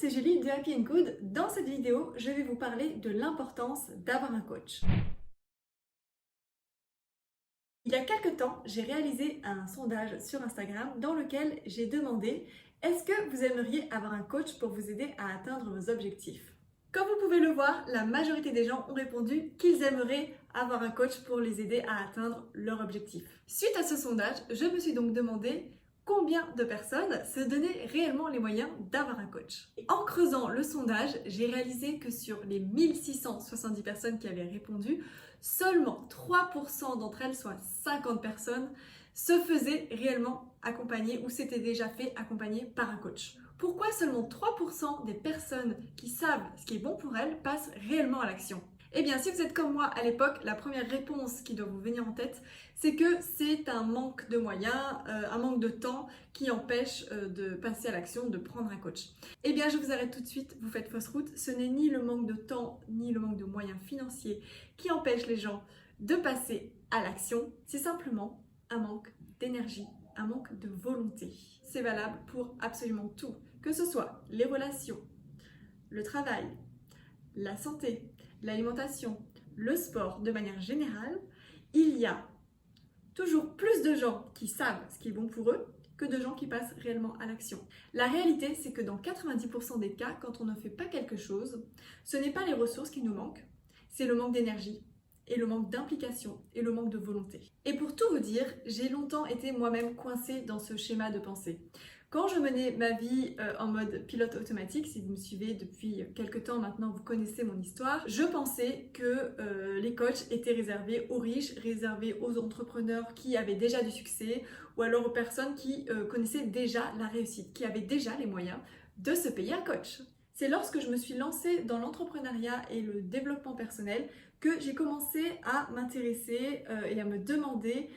c'est Julie de Happy & Good. Dans cette vidéo, je vais vous parler de l'importance d'avoir un coach. Il y a quelques temps, j'ai réalisé un sondage sur Instagram dans lequel j'ai demandé « Est-ce que vous aimeriez avoir un coach pour vous aider à atteindre vos objectifs ?» Comme vous pouvez le voir, la majorité des gens ont répondu qu'ils aimeraient avoir un coach pour les aider à atteindre leur objectif. Suite à ce sondage, je me suis donc demandé combien de personnes se donnaient réellement les moyens d'avoir un coach. Et en creusant le sondage, j'ai réalisé que sur les 1670 personnes qui avaient répondu, seulement 3% d'entre elles, soit 50 personnes, se faisaient réellement accompagner ou s'étaient déjà fait accompagner par un coach. Pourquoi seulement 3% des personnes qui savent ce qui est bon pour elles passent réellement à l'action ? Eh bien, si vous êtes comme moi à l'époque, la première réponse qui doit vous venir en tête, c'est que c'est un manque de moyens, un manque de temps qui empêche de passer à l'action, de prendre un coach. Eh bien, je vous arrête tout de suite, vous faites fausse route. Ce n'est ni le manque de temps, ni le manque de moyens financiers qui empêche les gens de passer à l'action. C'est simplement un manque d'énergie, un manque de volonté. C'est valable pour absolument tout, que ce soit les relations, le travail, la santé, l'alimentation, le sport de manière générale. Il y a toujours plus de gens qui savent ce qui est bon pour eux que de gens qui passent réellement à l'action. La réalité, c'est que dans 90% des cas, quand on ne fait pas quelque chose, ce n'est pas les ressources qui nous manquent, c'est le manque d'énergie et le manque d'implication et le manque de volonté. Et pour tout vous dire, j'ai longtemps été moi-même coincée dans ce schéma de pensée. Quand je menais ma vie en mode pilote automatique, si vous me suivez depuis quelques temps maintenant, vous connaissez mon histoire, je pensais que les coachs étaient réservés aux riches, réservés aux entrepreneurs qui avaient déjà du succès ou alors aux personnes qui connaissaient déjà la réussite, qui avaient déjà les moyens de se payer un coach. C'est lorsque je me suis lancée dans l'entrepreneuriat et le développement personnel que j'ai commencé à m'intéresser et à me demander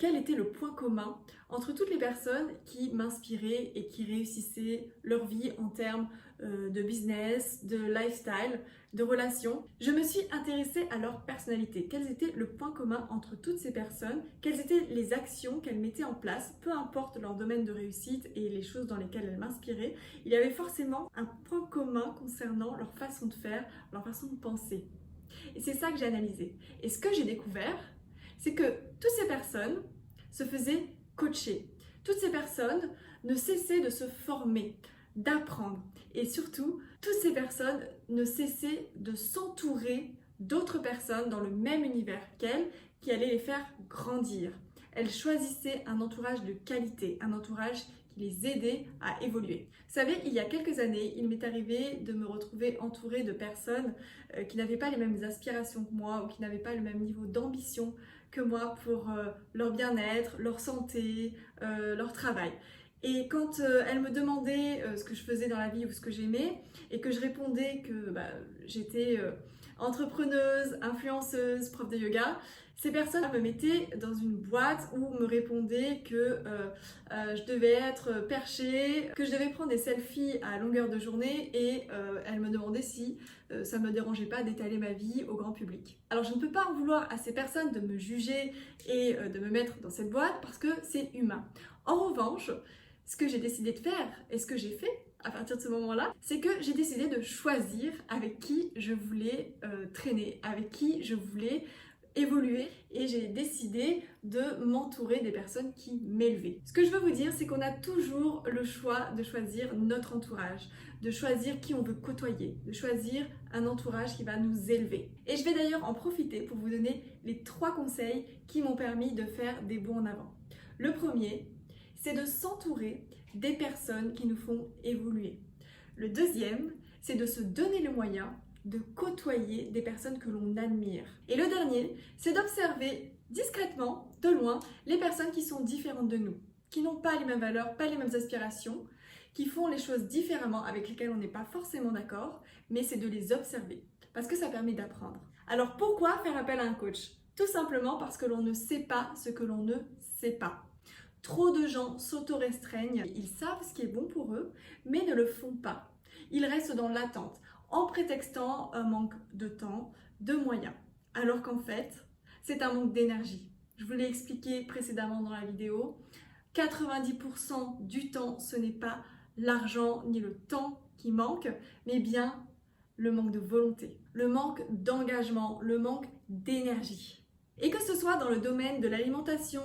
quel était le point commun entre toutes les personnes qui m'inspiraient et qui réussissaient leur vie en termes de business, de lifestyle, de relations. Je me suis intéressée à leur personnalité. Quels étaient le point commun entre toutes ces personnes? Quelles étaient les actions qu'elles mettaient en place? Peu importe leur domaine de réussite et les choses dans lesquelles elles m'inspiraient, il y avait forcément un point commun concernant leur façon de faire, leur façon de penser. Et c'est ça que j'ai analysé. Et ce que j'ai découvert, c'est que toutes ces personnes se faisaient coacher. Toutes ces personnes ne cessaient de se former, d'apprendre. Et surtout, toutes ces personnes ne cessaient de s'entourer d'autres personnes dans le même univers qu'elles, qui allaient les faire grandir. Elles choisissaient un entourage de qualité, un entourage qui les aidait à évoluer. Vous savez, il y a quelques années, il m'est arrivé de me retrouver entourée de personnes qui n'avaient pas les mêmes aspirations que moi ou qui n'avaient pas le même niveau d'ambition que moi pour leur bien-être, leur santé, leur travail. Et quand elles me demandaient ce que je faisais dans la vie ou ce que j'aimais et que je répondais que j'étais entrepreneuse, influenceuse, prof de yoga, ces personnes me mettaient dans une boîte où me répondaient que je devais être perchée, que je devais prendre des selfies à longueur de journée et elles me demandaient si ça ne me dérangeait pas d'étaler ma vie au grand public. Alors je ne peux pas en vouloir à ces personnes de me juger et de me mettre dans cette boîte parce que c'est humain. En revanche, ce que j'ai décidé de faire et ce que j'ai fait à partir de ce moment-là, c'est que j'ai décidé de choisir avec qui je voulais traîner, avec qui je voulais évoluer et j'ai décidé de m'entourer des personnes qui m'élevaient. Ce que je veux vous dire, c'est qu'on a toujours le choix de choisir notre entourage, de choisir qui on veut côtoyer, de choisir un entourage qui va nous élever. Et je vais d'ailleurs en profiter pour vous donner les 3 conseils qui m'ont permis de faire des bons en avant. Le premier, c'est de s'entourer des personnes qui nous font évoluer. Le deuxième, c'est de se donner le moyen de côtoyer des personnes que l'on admire. Et le dernier, c'est d'observer discrètement, de loin, les personnes qui sont différentes de nous, qui n'ont pas les mêmes valeurs, pas les mêmes aspirations, qui font les choses différemment, avec lesquelles on n'est pas forcément d'accord, mais c'est de les observer, parce que ça permet d'apprendre. Alors pourquoi faire appel à un coach? Tout simplement parce que l'on ne sait pas ce que l'on ne sait pas. Trop de gens s'auto-restreignent, ils savent ce qui est bon pour eux, mais ne le font pas. Ils restent dans l'attente, en prétextant un manque de temps, de moyens. Alors qu'en fait, c'est un manque d'énergie. Je vous l'ai expliqué précédemment dans la vidéo, 90% du temps, ce n'est pas l'argent ni le temps qui manque, mais bien le manque de volonté, le manque d'engagement, le manque d'énergie. Et que ce soit dans le domaine de l'alimentation,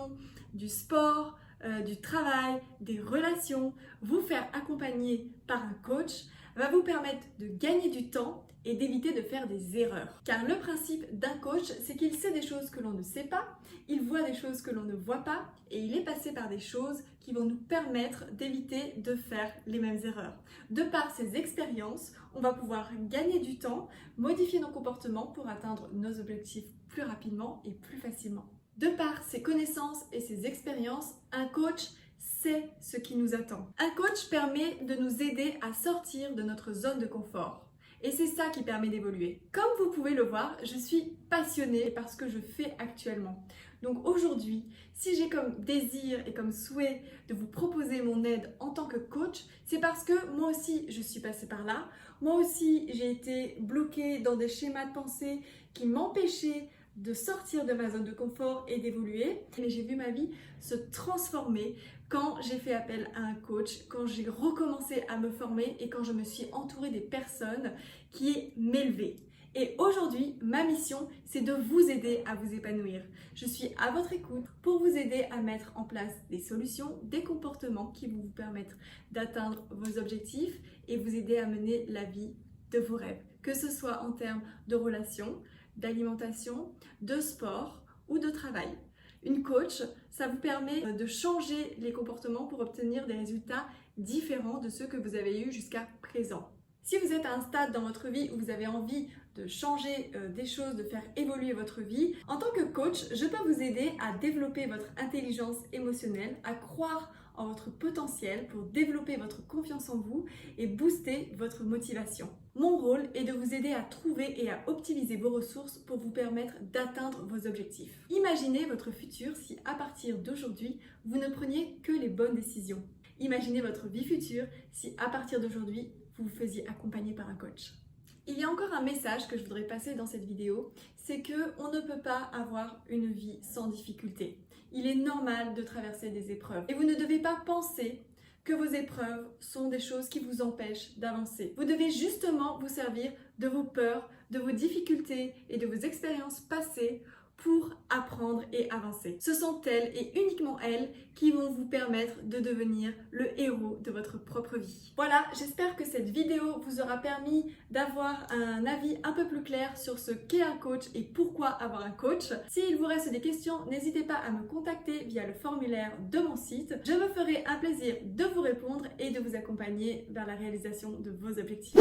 du sport, du travail, des relations, vous faire accompagner par un coach va vous permettre de gagner du temps et d'éviter de faire des erreurs. Car le principe d'un coach, c'est qu'il sait des choses que l'on ne sait pas, il voit des choses que l'on ne voit pas et il est passé par des choses qui vont nous permettre d'éviter de faire les mêmes erreurs. De par ces expériences, on va pouvoir gagner du temps, modifier nos comportements pour atteindre nos objectifs plus rapidement et plus facilement. De par ses connaissances et ses expériences, un coach sait ce qui nous attend. Un coach permet de nous aider à sortir de notre zone de confort. Et c'est ça qui permet d'évoluer. Comme vous pouvez le voir, je suis passionnée par ce que je fais actuellement. Donc aujourd'hui, si j'ai comme désir et comme souhait de vous proposer mon aide en tant que coach, c'est parce que moi aussi je suis passée par là. Moi aussi j'ai été bloquée dans des schémas de pensée qui m'empêchaient de sortir de ma zone de confort et d'évoluer. Mais j'ai vu ma vie se transformer quand j'ai fait appel à un coach, quand j'ai recommencé à me former et quand je me suis entourée des personnes qui m'élevaient. Et aujourd'hui, ma mission, c'est de vous aider à vous épanouir. Je suis à votre écoute pour vous aider à mettre en place des solutions, des comportements qui vont vous permettre d'atteindre vos objectifs et vous aider à mener la vie de vos rêves. Que ce soit en termes de relations, d'alimentation, de sport ou de travail. Une coach, ça vous permet de changer les comportements pour obtenir des résultats différents de ceux que vous avez eus jusqu'à présent. Si vous êtes à un stade dans votre vie où vous avez envie de changer des choses, de faire évoluer votre vie, en tant que coach, je peux vous aider à développer votre intelligence émotionnelle, à croire en votre potentiel pour développer votre confiance en vous et booster votre motivation. Mon rôle est de vous aider à trouver et à optimiser vos ressources pour vous permettre d'atteindre vos objectifs. Imaginez votre futur si à partir d'aujourd'hui, vous ne preniez que les bonnes décisions. Imaginez votre vie future si à partir d'aujourd'hui, vous vous faisiez accompagner par un coach. Il y a encore un message que je voudrais passer dans cette vidéo, c'est qu'on ne peut pas avoir une vie sans difficulté. Il est normal de traverser des épreuves et vous ne devez pas penser que vos épreuves sont des choses qui vous empêchent d'avancer. Vous devez justement vous servir de vos peurs, de vos difficultés et de vos expériences passées pour apprendre et avancer. Ce sont elles et uniquement elles qui vont vous permettre de devenir le héros de votre propre vie. Voilà, j'espère que cette vidéo vous aura permis d'avoir un avis un peu plus clair sur ce qu'est un coach et pourquoi avoir un coach. S'il vous reste des questions, n'hésitez pas à me contacter via le formulaire de mon site. Je me ferai un plaisir de vous répondre et de vous accompagner vers la réalisation de vos objectifs.